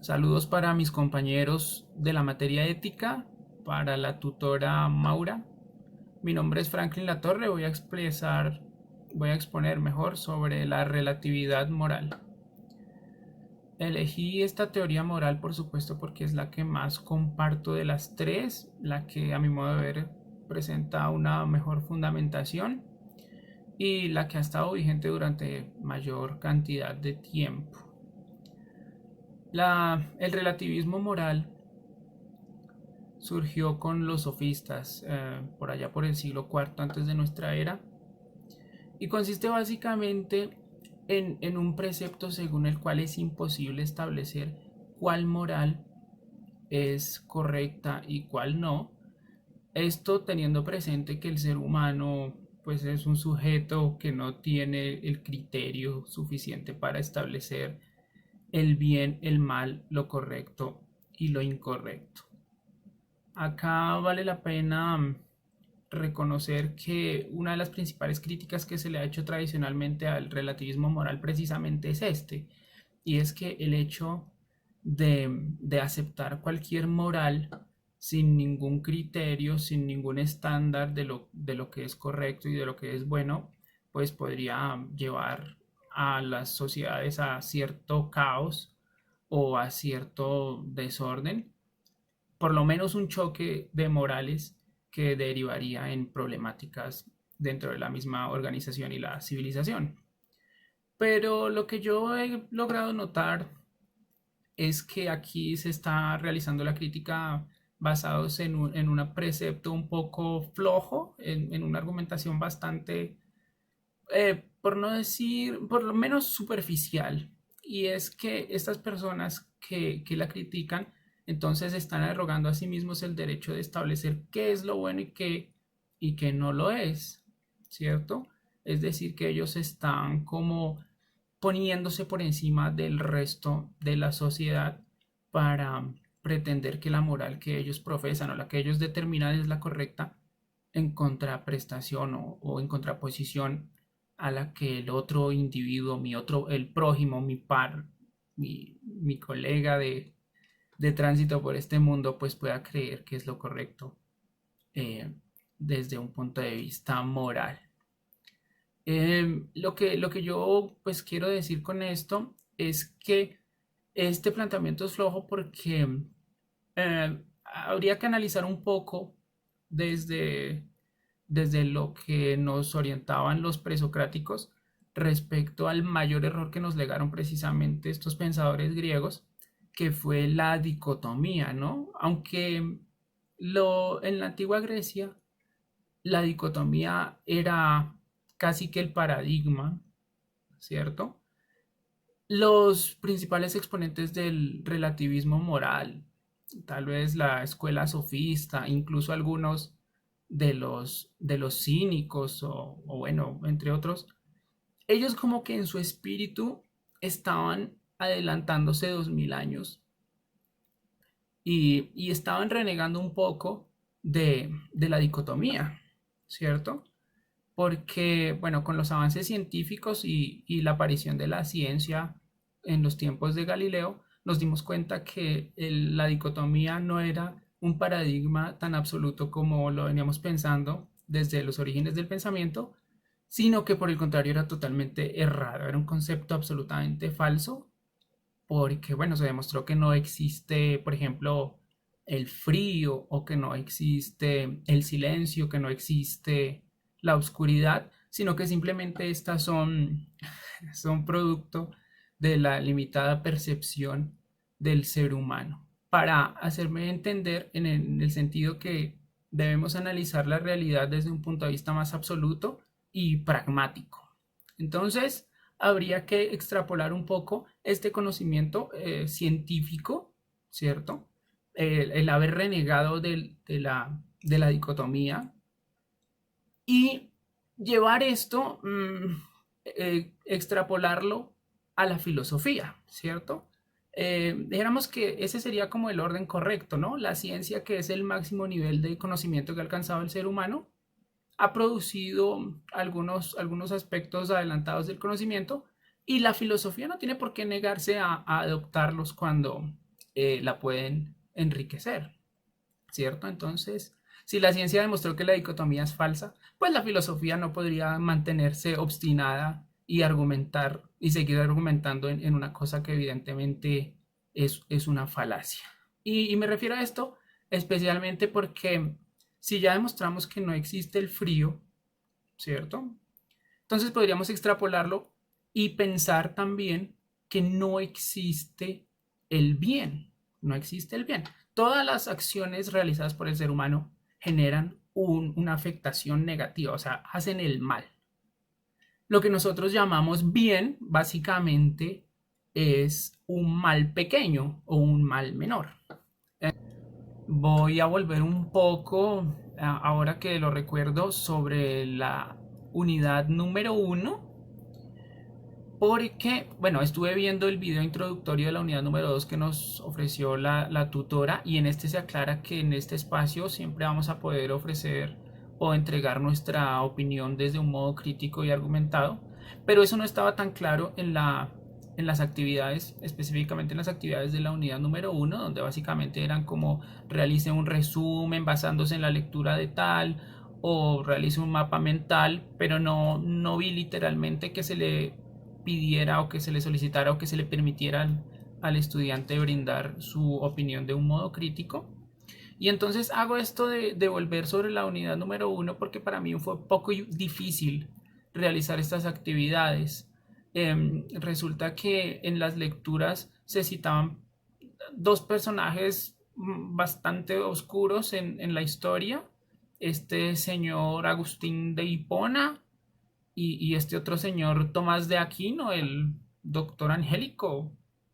Saludos para mis compañeros de la materia ética, para la tutora Maura. Mi nombre es Franklin Latorre, voy a exponer mejor sobre la relatividad moral. Elegí esta teoría moral, por supuesto, porque es la que más comparto de las tres, la que a mi modo de ver presenta una mejor fundamentación y la que ha estado vigente durante mayor cantidad de tiempo. El relativismo moral surgió con los sofistas por allá por el siglo IV antes de nuestra era y consiste básicamente en un precepto según el cual es imposible establecer cuál moral es correcta y cuál no. Esto teniendo presente que el ser humano pues es un sujeto que no tiene el criterio suficiente para establecer el bien, el mal, lo correcto y lo incorrecto. Acá vale la pena reconocer que una de las principales críticas que se le ha hecho tradicionalmente al relativismo moral precisamente es y es que el hecho de aceptar cualquier moral sin ningún criterio, sin ningún estándar de lo que es correcto y de lo que es bueno, pues podría llevar a las sociedades a cierto caos o a cierto desorden, por lo menos un choque de morales que derivaría en problemáticas dentro de la misma organización y la civilización. Pero lo que yo he logrado notar es que aquí se está realizando la crítica basados en un precepto un poco flojo, en una argumentación bastante, por no decir, por lo menos superficial. Y es que estas personas que la critican, entonces están arrogando a sí mismos el derecho de establecer qué es lo bueno y qué no lo es, ¿cierto? Es decir, que ellos están como poniéndose por encima del resto de la sociedad para pretender que la moral que ellos profesan o la que ellos determinan es la correcta en contraprestación o en contraposición a la que el otro individuo, el prójimo, mi par, mi colega de tránsito por este mundo, pues pueda creer que es lo correcto eh, desde un punto de vista moral. Lo que yo pues quiero decir con esto es que este planteamiento es flojo porque habría que analizar un poco desde, desde lo que nos orientaban los presocráticos respecto al mayor error que nos legaron precisamente estos pensadores griegos, que fue la dicotomía, ¿no? Aunque en la antigua Grecia la dicotomía era casi que el paradigma, ¿cierto? Los principales exponentes del relativismo moral, tal vez la escuela sofista, incluso algunos de los cínicos o bueno, entre otros, ellos como que en su espíritu estaban adelantándose 2000 años y estaban renegando un poco de la dicotomía, ¿cierto? Porque, bueno, con los avances científicos y la aparición de la ciencia en los tiempos de Galileo, nos dimos cuenta que la dicotomía no era un paradigma tan absoluto como lo veníamos pensando desde los orígenes del pensamiento, sino que por el contrario era totalmente errado, era un concepto absolutamente falso, porque, bueno, se demostró que no existe, por ejemplo, el frío o que no existe el silencio, que no existe la oscuridad, sino que simplemente estas son producto de la limitada percepción del ser humano. Para hacerme entender en el sentido que debemos analizar la realidad desde un punto de vista más absoluto y pragmático. Entonces, habría que extrapolar un poco este conocimiento científico, ¿cierto? El haber renegado de la dicotomía y llevar esto, extrapolarlo a la filosofía, ¿cierto? Dijéramos que ese sería como el orden correcto, ¿no? La ciencia, que es el máximo nivel de conocimiento que ha alcanzado el ser humano, ha producido algunos aspectos adelantados del conocimiento y la filosofía no tiene por qué negarse a adoptarlos la pueden enriquecer, ¿cierto? Entonces, si la ciencia demostró que la dicotomía es falsa, pues la filosofía no podría mantenerse obstinada y argumentar y seguir argumentando en una cosa que evidentemente es una falacia. Y me refiero a esto especialmente porque si ya demostramos que no existe el frío, ¿cierto? Entonces podríamos extrapolarlo y pensar también que no existe el bien, no existe el bien. Todas las acciones realizadas por el ser humano generan una afectación negativa, o sea, hacen el mal. Lo que nosotros llamamos bien, básicamente, es un mal pequeño o un mal menor. Voy a volver un poco, ahora que lo recuerdo, sobre la unidad número uno, porque, bueno, estuve viendo el video introductorio de la unidad número 2 que nos ofreció la tutora, y en este se aclara que en este espacio siempre vamos a poder ofrecer o entregar nuestra opinión desde un modo crítico y argumentado, pero eso no estaba tan claro en las actividades, específicamente en las actividades de la unidad número uno, donde básicamente eran como realice un resumen basándose en la lectura de tal o realice un mapa mental, pero no vi literalmente que se le pidiera o que se le solicitara o que se le permitiera al estudiante brindar su opinión de un modo crítico. Y entonces hago esto de volver sobre la unidad número uno porque para mí fue poco difícil realizar estas actividades. Resulta que en las lecturas se citaban dos personajes bastante oscuros en la historia. Este señor Agustín de Hipona y este otro señor Tomás de Aquino, el doctor Angélico.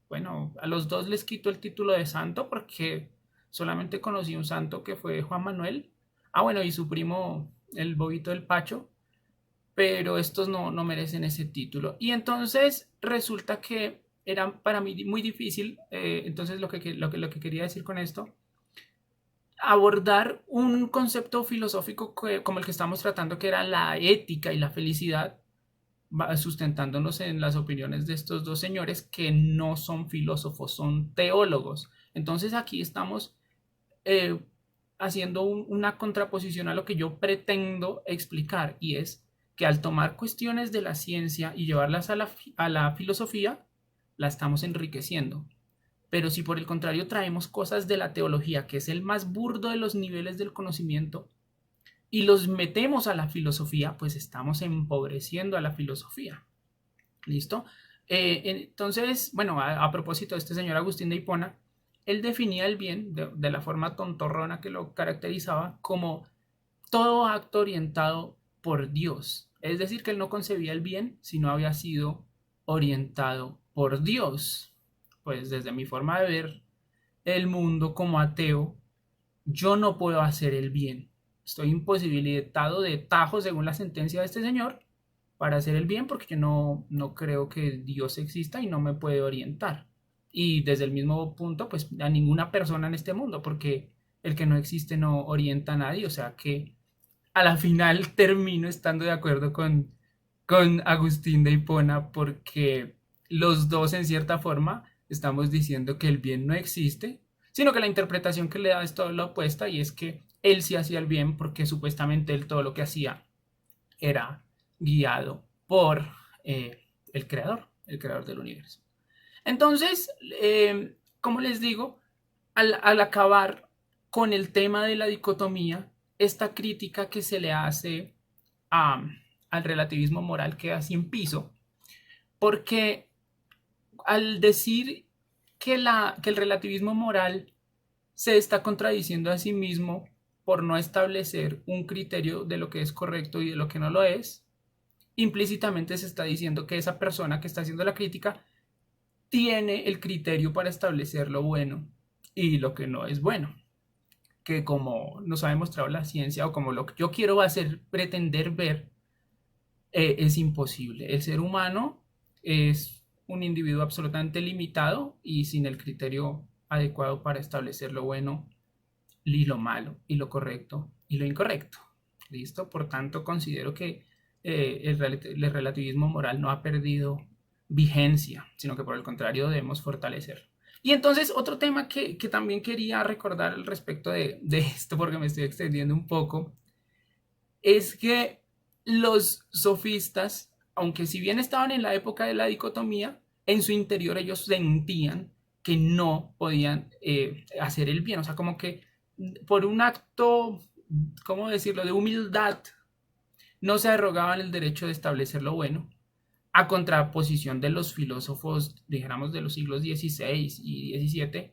Bueno, a los dos les quito el título de santo porque solamente conocí un santo que fue Juan Manuel. Ah, bueno, y su primo, el Bobito del Pacho, pero estos no merecen ese título. Y entonces resulta que era para mí muy difícil, entonces lo que quería decir con esto, abordar un concepto filosófico como el que estamos tratando, que era la ética y la felicidad, sustentándonos en las opiniones de estos dos señores que no son filósofos, son teólogos. Entonces aquí estamos eh, haciendo una contraposición a lo que yo pretendo explicar, y es que al tomar cuestiones de la ciencia y llevarlas a la filosofía, la estamos enriqueciendo. Pero si por el contrario traemos cosas de la teología, que es el más burdo de los niveles del conocimiento, y los metemos a la filosofía, pues estamos empobreciendo a la filosofía. ¿Listo? Entonces, bueno, a propósito de este señor Agustín de Hipona, él definía el bien de la forma tontorrona que lo caracterizaba como todo acto orientado por Dios. Es decir, que él no concebía el bien si no había sido orientado por Dios. Pues desde mi forma de ver el mundo como ateo, yo no puedo hacer el bien. Estoy imposibilitado de tajo, según la sentencia de este señor, para hacer el bien porque yo no creo que Dios exista y no me puede orientar. Y desde el mismo punto, pues a ninguna persona en este mundo, porque el que no existe no orienta a nadie. O sea que a la final termino estando de acuerdo con Agustín de Hipona, porque los dos en cierta forma estamos diciendo que el bien no existe, sino que la interpretación que le da es todo lo opuesta, y es que él sí hacía el bien porque supuestamente él todo lo que hacía era guiado por el creador del universo. Entonces, como les digo, al acabar con el tema de la dicotomía, esta crítica que se le hace a, al relativismo moral queda sin piso, porque al decir que el relativismo moral se está contradiciendo a sí mismo por no establecer un criterio de lo que es correcto y de lo que no lo es, implícitamente se está diciendo que esa persona que está haciendo la crítica tiene el criterio para establecer lo bueno y lo que no es bueno, que como nos ha demostrado la ciencia, o como lo que yo quiero hacer pretender ver, es imposible. El ser humano es un individuo absolutamente limitado y sin el criterio adecuado para establecer lo bueno y lo malo, y lo correcto y lo incorrecto. ¿Listo? Por tanto, considero que el relativismo moral no ha perdido vigencia, sino que por el contrario debemos fortalecer. Y entonces otro tema que también quería recordar al respecto de esto, porque me estoy extendiendo un poco, es que los sofistas, aunque si bien estaban en la época de la dicotomía, en su interior ellos sentían que no podían hacer el bien. O sea, como que por un acto, ¿cómo decirlo?, de humildad, no se arrogaban el derecho de establecer lo bueno, a contraposición de los filósofos, dijéramos, de los siglos XVI y XVII,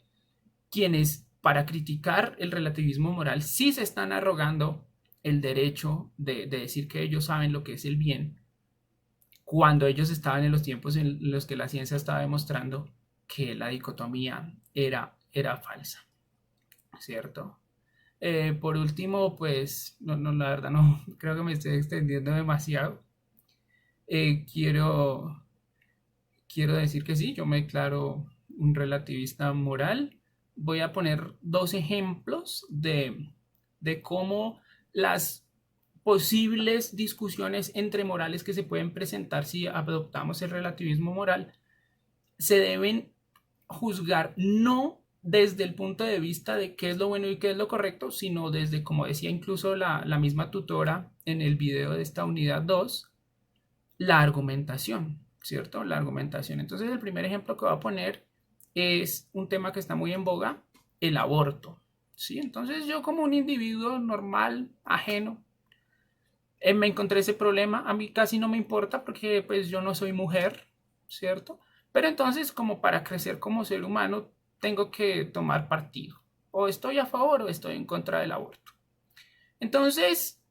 quienes para criticar el relativismo moral sí se están arrogando el derecho de decir que ellos saben lo que es el bien, cuando ellos estaban en los tiempos en los que la ciencia estaba demostrando que la dicotomía era falsa, ¿cierto? Por último, pues, la verdad no, creo que me estoy extendiendo demasiado. Eh, quiero, quiero decir que sí, yo me declaro un relativista moral. Voy a poner dos ejemplos de cómo las posibles discusiones entre morales que se pueden presentar si adoptamos el relativismo moral se deben juzgar no desde el punto de vista de qué es lo bueno y qué es lo correcto, sino desde, como decía incluso la misma tutora en el video de esta unidad 2, la argumentación, ¿cierto? La argumentación. Entonces el primer ejemplo que voy a poner es un tema que está muy en boga, el aborto, ¿sí? Entonces yo como un individuo normal, ajeno, me encontré ese problema, a mí casi no me importa porque pues yo no soy mujer, ¿cierto? Pero entonces como para crecer como ser humano tengo que tomar partido, o estoy a favor o estoy en contra del aborto. Entonces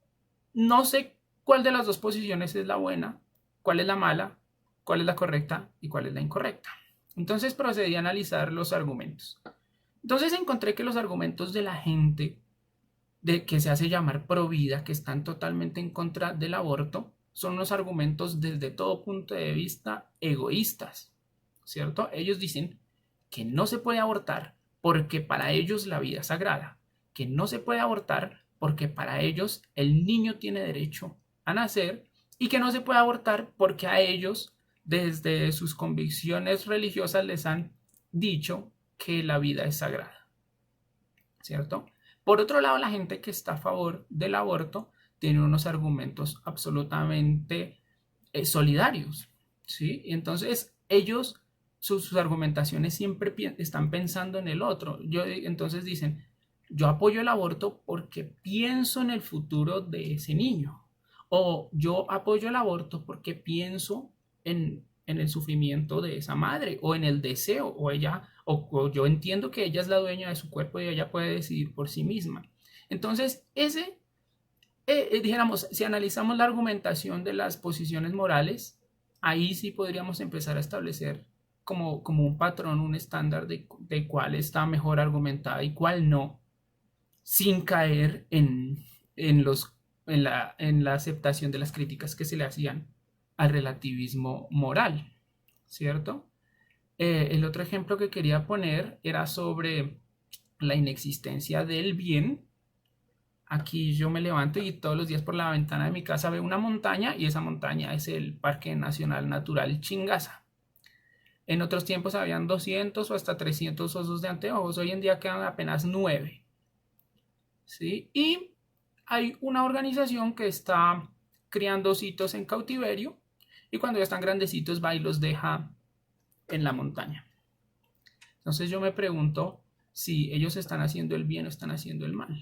no sé cuál de las dos posiciones es la buena, cuál es la mala, cuál es la correcta y cuál es la incorrecta. Entonces procedí a analizar los argumentos. Entonces encontré que los argumentos de la gente de que se hace llamar pro vida, que están totalmente en contra del aborto, son unos argumentos desde todo punto de vista egoístas, ¿cierto? Ellos dicen que no se puede abortar porque para ellos la vida es sagrada, que no se puede abortar porque para ellos el niño tiene derecho a nacer y que no se puede abortar porque a ellos desde sus convicciones religiosas les han dicho que la vida es sagrada, ¿cierto? Por otro lado, la gente que está a favor del aborto tiene unos argumentos absolutamente solidarios, ¿sí? Y entonces ellos, sus argumentaciones siempre están pensando en el otro. Entonces dicen, yo apoyo el aborto porque pienso en el futuro de ese niño. O yo apoyo el aborto porque pienso en el sufrimiento de esa madre o en el deseo o ella o yo entiendo que ella es la dueña de su cuerpo y ella puede decidir por sí misma. Entonces, dijéramos, si analizamos la argumentación de las posiciones morales, ahí sí podríamos empezar a establecer como un patrón, un estándar de cuál está mejor argumentada y cuál no, sin caer en, los, en la aceptación de las críticas que se le hacían al relativismo moral, ¿cierto? El otro ejemplo que quería poner era sobre la inexistencia del bien. Aquí yo me levanto y todos los días por la ventana de mi casa veo una montaña y esa montaña es el Parque Nacional Natural Chingaza. En otros tiempos habían 200 o hasta 300 osos de anteojos, hoy en día quedan apenas 9. ¿Sí? Y hay una organización que está criando ositos en cautiverio y cuando ya están grandecitos va y los deja en la montaña. Entonces yo me pregunto si ellos están haciendo el bien o están haciendo el mal.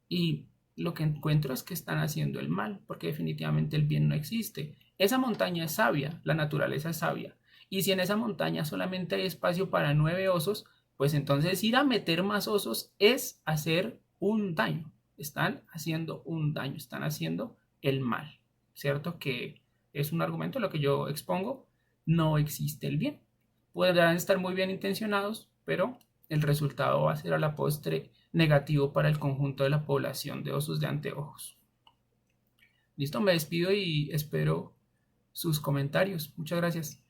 Y lo que encuentro es que están haciendo el mal, porque definitivamente el bien no existe. Esa montaña es sabia, la naturaleza es sabia. Y si en esa montaña solamente hay espacio para 9 osos, pues entonces ir a meter más osos es hacer un daño. Están haciendo un daño, están haciendo el mal, ¿cierto? Que es un argumento, lo que yo expongo, no existe el bien. Podrán estar muy bien intencionados, pero el resultado va a ser a la postre negativo para el conjunto de la población de osos de anteojos. Listo, me despido y espero sus comentarios. Muchas gracias.